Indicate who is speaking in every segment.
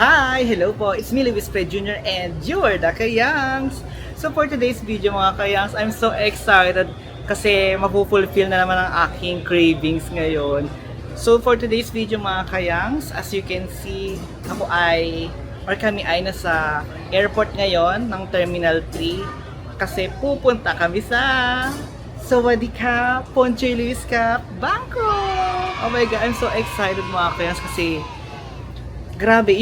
Speaker 1: Hi! Hello po! It's me, Lewis Fred Jr. and you are the Kayangs! So for today's video mga Kayangs, I'm so excited kasi mapufulfill na naman ang aking cravings ngayon. So for today's video mga Kayangs, as you can see, kami ay nasa airport ngayon ng Terminal 3 kasi pupunta kami sa Sawadee-Ka, Ponchoy Luis Cap, Bangkok! Oh my God, I'm so excited mga Kayangs kasi grabe,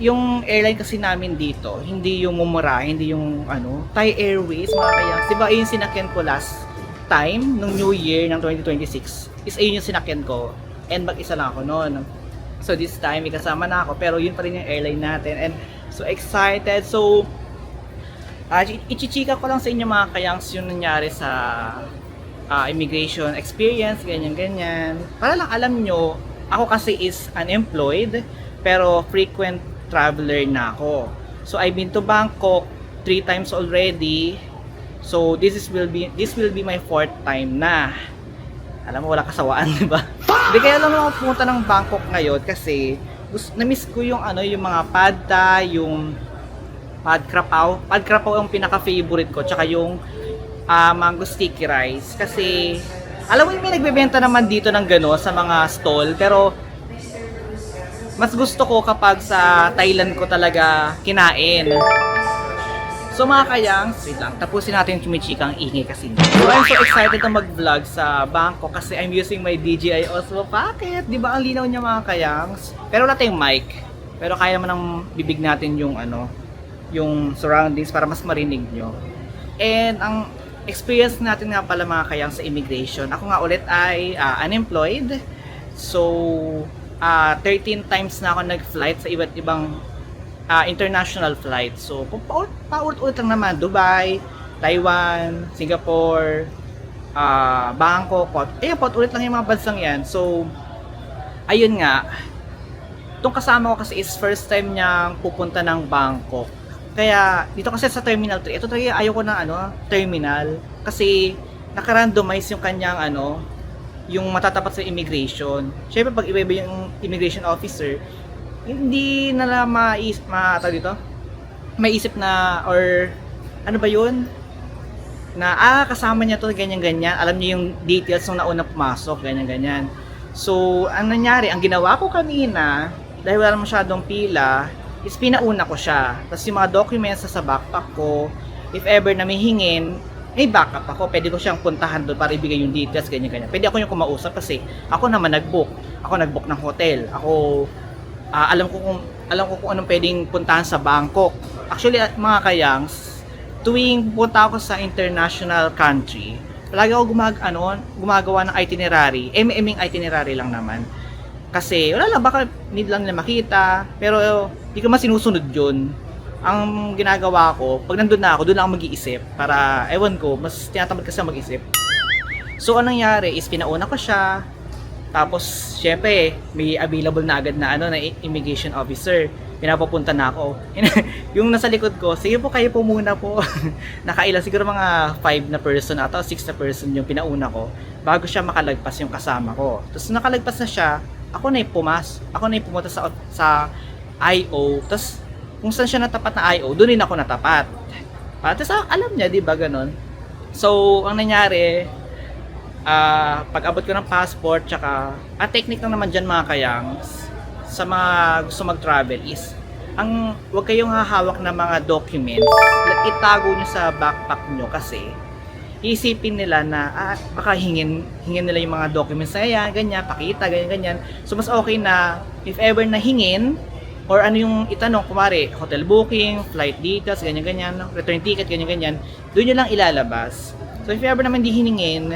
Speaker 1: yung airline kasi namin dito, hindi yung mumura, hindi yung Thai Airways mga Kayangs. Diba yung sinakyan ko last time, nung New Year ng 2026, is ayun yung sinakyan ko. And mag-isa lang ako noon. So this time, may kasama na ako, pero yun pa rin yung airline natin. And so excited. So, ichichika ko lang sa inyo mga Kayangs yung nangyari sa immigration experience, ganyan-ganyan. Para lang alam nyo, ako kasi is unemployed, pero frequent traveler na ako. So I've been to Bangkok 3 times already. So this will be my 4th time na. Alam mo, wala kasawaan, di ba? Hindi kaya lang ako pumunta ng Bangkok ngayon kasi na-miss ko yung yung mga pad thai, yung pad krapao. Pad krapao yung pinaka-favorite ko, tsaka yung mango sticky rice kasi alam mo yung may nagbebenta naman dito ng gano'n sa mga stall, pero mas gusto ko kapag sa Thailand ko talaga kinain. So mga Kayangs, wait lang, tapusin natin yung chumichikang ingay kasi. So I'm so excited na mag-vlog sa Bangkok kasi I'm using my DJI Osmo Pocket. Di ba ang linaw niya mga Kayangs? Pero wala tayong mic. Pero kaya naman ng bibig natin yung yung surroundings para mas marinig nyo. And ang experience natin nga pala mga Kayangs sa immigration. Ako nga ulit ay unemployed. So 13 times na ako nag-flight sa iba't ibang international flight. So, paulit-ulit lang naman. Dubai, Taiwan, Singapore, Bangkok, paulit lang yung mga bansang yan. So, ayun nga. Itong kasama ko kasi is first time niyang pupunta ng Bangkok. Kaya, dito kasi sa Terminal 3, ito talaga ayaw ko ng terminal. Kasi, nakarandomize yung kanyang yung matatapat sa immigration. Syempre pag iba yung immigration officer, hindi nila maisip na, or ano ba yun? Na kasama niya to, ganyan-ganyan. Alam niya yung details nung nauna pumasok, ganyan-ganyan. So, ang nangyari, ang ginawa ko kanina, dahil wala masyadong pila, is pinauna ko siya. Tapos yung mga documents sa backpack ko, if ever na may hingin, may backup ako, pwede ko siyang puntahan doon para ibigay yung details, ganyan-ganyan. Pwede ako yung kumausap kasi ako naman nag-book. Ako nag-book ng hotel. Ako, alam ko kung anong pwedeng puntahan sa Bangkok. Actually, mga Kayangs, tuwing punta ako sa international country, palagi ako gumagawa ng itinerary. MMing itinerary lang naman. Kasi, wala lang, baka need lang nila makita. Pero, hindi ko sinusunod yun. Ang ginagawa ko, pag nandun na ako, doon lang ako mag-iisip. Para, ewan ko, mas tinatamad kasi mag-isip. So, anong nangyari is, pinauna ko siya. Tapos, syempre, may available na agad na na immigration officer. Pinapapunta na ako. Yung nasa likod ko, sige po, kayo po muna po. Nakailan, siguro mga 5 na person ata, 6 na person yung pinauna ko. Bago siya makalagpas yung kasama ko. Tapos, nakalagpas na siya, ako na yung pumunta sa IO. Tapos, kung saan siya natapat na IO, doon rin ako natapat. Tapos alam niya, di ba, ganun? So, ang nangyari, pag abot ko ng passport, tsaka, technique lang naman dyan mga Kayangs, sa mga gusto mag-travel is, huwag kayong hahawak ng mga documents, itago nyo sa backpack nyo kasi, isipin nila na, baka hingin nila yung mga documents na yan, ganyan, pakita, ganyan. So, mas okay na, if ever na hingin, or yung itanong, kumari, hotel booking, flight details, ganyan-ganyan, return ticket, ganyan-ganyan, doon nyo lang ilalabas. So, if ever naman di hiningin,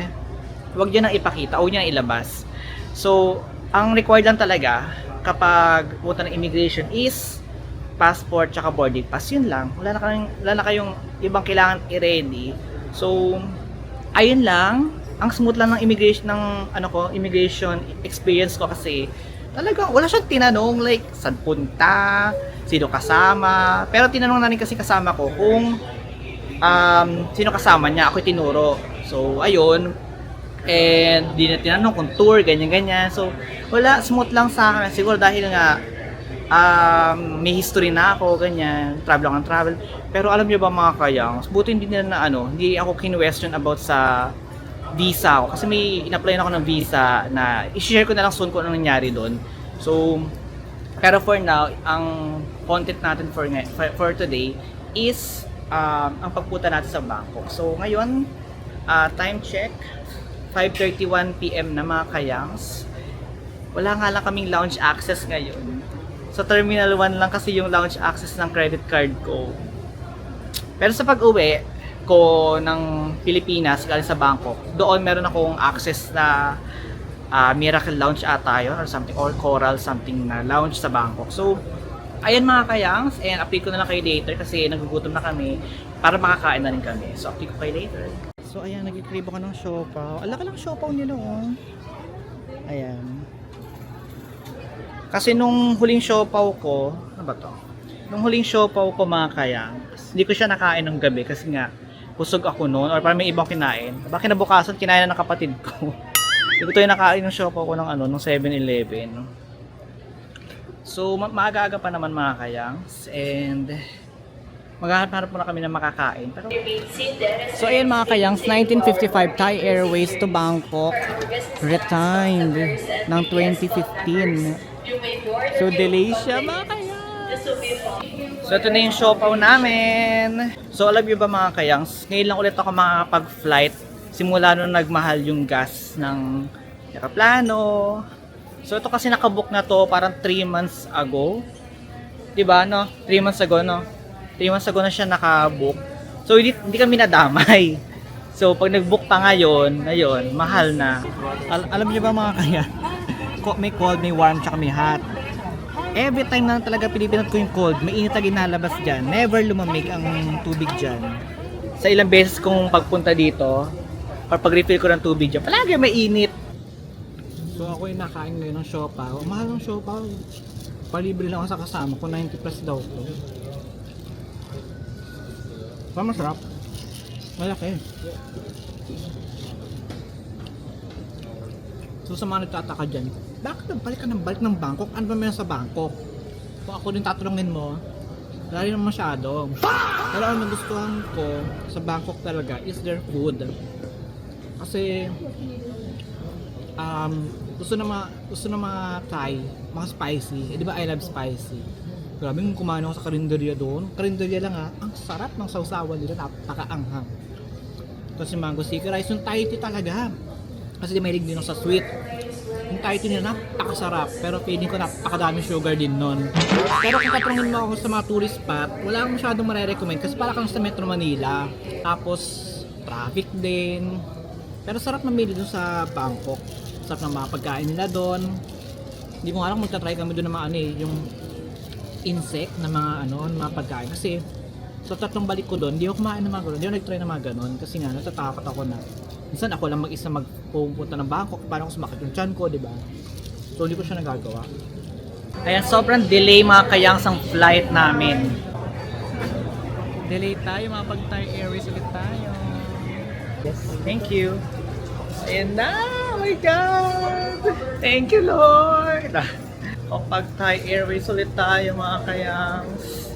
Speaker 1: huwag nyo nang ipakita, huwag nyo nang ilabas. So, ang required lang talaga, kapag punta ng immigration is, passport, tsaka boarding pass, yun lang. Wala na kayong ibang kailangan i-ready. So, ayun lang. Ang smooth lang ng immigration experience ko kasi, talagang wala siyang tinanong like saan punta, sino kasama. Pero tinanong na rin kasi kasama ko kung sino kasama niya, ako tinuro. So ayun. And di na tinanong kung tour, ganyan-ganyan. So wala, smooth lang sa akin. Siguro dahil nga may history na ako, ganyan, travel ako ng travel. Pero alam niyo ba mga kayangs, buti hindi nila na hindi ako kinwestiyon about sa visa ko. Kasi may in-apply ako ng visa na i-share ko na lang soon kung ano nangyari doon. So, pero for now, ang content natin for today is ang pagpunta natin sa Bangkok. So, ngayon, time check, 5:31 PM na mga kayangs. Wala nga lang kaming lounge access ngayon. Sa Terminal 1 lang kasi yung lounge access ng credit card ko. Pero sa pag-uwi ko ng Pilipinas galing sa Bangkok, doon meron akong access na Miracle Lounge ata yun or something, or Coral something na lounge sa Bangkok. So, ayan mga kayangs, and update ko na lang kayo later kasi nagugutom na kami para makakain na rin kami. So, update ko kayo later. So, ayan, nag-crave ako ng siopaw. Alaka lang siopaw nila, oh. Ayan. Kasi nung huling siopaw ko, ano ba to? Nung huling siopaw ko mga kayangs, hindi ko siya nakain ng gabi kasi nga, kusog ako noon or parang may ibang kinain. Baka kinabukasan, kinain na ng kapatid ko. Hindi ko tayo nakain ng siopaw ko ng nung 7-Eleven. So, maaga-aga pa naman mga kayangs. And, maghahanap na kami ng makakain. Pero, so, ayan mga kayangs, 1955 Thai Airways to Bangkok. Retimed ng 2015. So, delay siya mga kayangs. So, ito na yung siopaw namin. So, alam niyo ba mga kayangs, ngayon lang ulit ako makakapag-flight simula nung nagmahal yung gas ng aeroplano. So, ito kasi nakabook na to parang 3 months ago. Diba, no? 3 months ago, no? 3 months ago na siya nakabook. So, hindi kami nadamay. So, pag nag-book pa ngayon, mahal na. Alam niyo ba mga kaya? May cold, may warm, tsaka may hot. Every time na talaga pinipinat ko yung cold, may init na ginalabas dyan. Never lumamig ang tubig dyan. Sa ilang beses kong pagpunta dito, or pag-refill ko ng tubig dyan, palagi may init. So ako yung nakain ngayon ng siopaw. Mahal ng siopaw. Palibre lang ako sa kasama ko, 90 plus daw ko. So masarap. Malaki. So sa mga nagtataka dyan, bakit balik ka ng Bangkok? Ano ba meron sa Bangkok? Kung ako din tatanungin mo, wala rin masyado. Pero ang nagustuhan ko sa Bangkok talaga is their food. Kasi gusto na mga Thai, mga spicy. Eh, di ba I love spicy? Grabe kung kumain ako sa karinderya doon. Karinderya lang ang sarap ng sausawan nila, napakaanghang. Kasi mango sticky rice, yung Thai tea talaga. Kasi di mahilig din ako sa sweet. Yung Thai tea nila napakasarap, pero feeling ko napakadami sugar din nun. Pero kung tatanungin mo ako sa mga tourist spot, wala akong masyadong marirecommend kasi para kang sa Metro Manila. Tapos traffic din. Pero sarap mamili dun sa Bangkok. Sarap ng mga pagkain nila doon. Hindi ko nga lang magta-try kami doon ng mga yung insect na mga pagkain. Kasi sa tatlong balik ko doon, hindi ako kumain ng mga gano'n. Hindi ako nag-try ng mga gano'n. Kasi nga, natatakot ako na minsan ako lang mag-isa magpupunta ng Bangkok. Paano ko sumakit yung tiyan ko, diba? So, hindi ko siya nagagawa. Ayan, sobrang delay mga kayang sang flight namin. Delay tayo, mga pag-Thai Airways ulit tayo. Yes, thank you. And oh my God! Thank you, Lord! O pag-Thai Airways ulit tayo mga kayangs.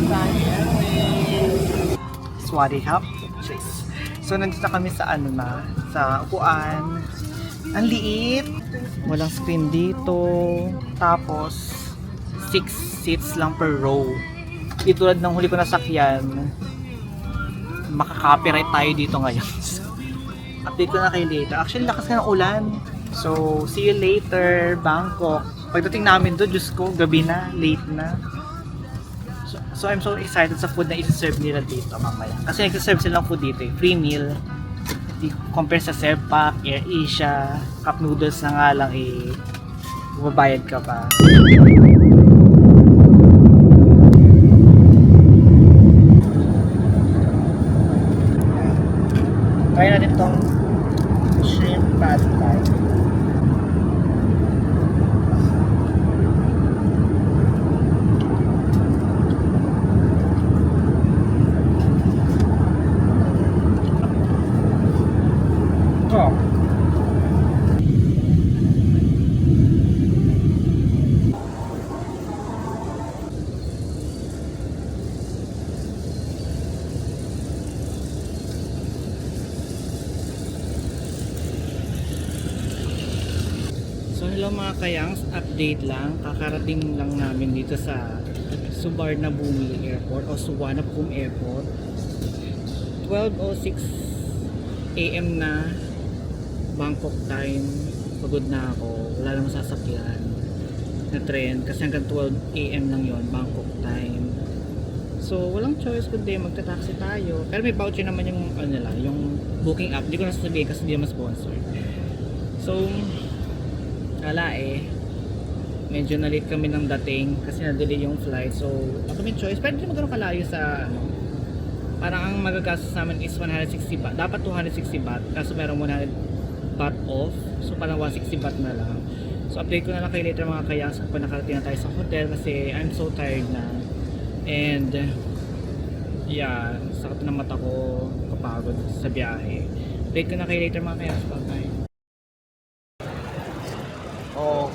Speaker 1: Thai Airways. Swati Hub. Cheers. So nandito kami sa sa upuan. Ang liit. Walang screen dito. Tapos 6 seats lang per row. Di tulad ng huli ko nasakyan, makaka-copyright tayo dito ngayon. Update ko na kayo later. Actually, lakas ka ng ulan. So, see you later, Bangkok. Pagdating namin doon, Diyos ko, gabi na, late na. So I'm so excited sa food na isi-serve nila dito mamaya. Kasi nagsiserve silang food dito, free meal. Compare sa Serpak, Air Asia, cup noodles na nga lang bumabayad ka pa. Try natin tong shrimp pad thai. mga kayangs, update lang. Kakarating lang namin dito sa Suvarnabhumi Airport o Suvarnabhumi Airport. 12:06 AM na, Bangkok time. Pagod na ako. Wala namang sasakyan na tren kasi hanggang 12 AM lang yon, Bangkok time. So, walang choice kundi magta-taxi tayo. Pero may voucher naman yung ano nila, yung booking app. Hindi ko na sasabihin kasi hindi naman sponsor. So, wala eh. Medyo na-late kami ng dating kasi na-delay yung flight. So, ako may choice. Pwede naman gano'n kalayo sa ano. Parang ang magagastos namin is 160 baht. Dapat 260 baht. Kaso meron 100 baht off. So, parang 160 baht na lang. So, update ko na lang kayo later mga kayas kapag nakarating na tayo sa hotel kasi I'm so tired na. And yeah, sakit na mata ko, kapagod sa biyahe. Update ko na kayo later mga kayas. Bye. Oh.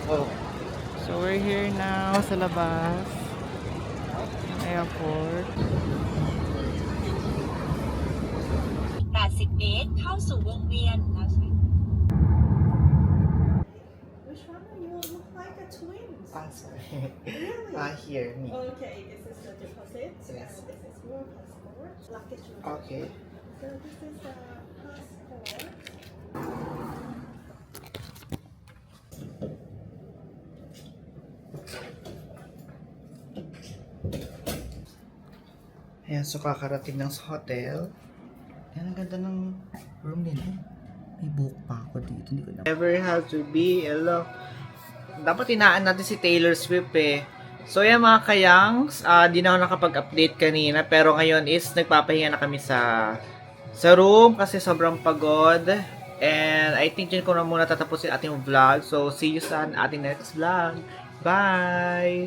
Speaker 1: So we're here now sa labas ng airport.
Speaker 2: 80 เมตรเข้าสู่วงเวียน
Speaker 3: Which one are you? Look like a twins.
Speaker 1: Sorry.
Speaker 3: Really?
Speaker 1: Here, me.
Speaker 3: Okay, this is the deposit.
Speaker 1: Yes.
Speaker 3: And this is your passport. Luggage.
Speaker 1: Okay.
Speaker 3: So this is the passport.
Speaker 1: Ayan, so kakarating lang sa hotel. Ayan, ang ganda ng room nila. May book pa ako dito. Hindi ko na. Never have to be alone. Dapat inaan natin si Taylor Swift eh. So yan mga kayangs, di na ako nakapag-update kanina. Pero ngayon is nagpapahinga na kami sa room kasi sobrang pagod. And I think dyan ko na muna tatapusin ating vlog. So see you sa ating next vlog. Bye!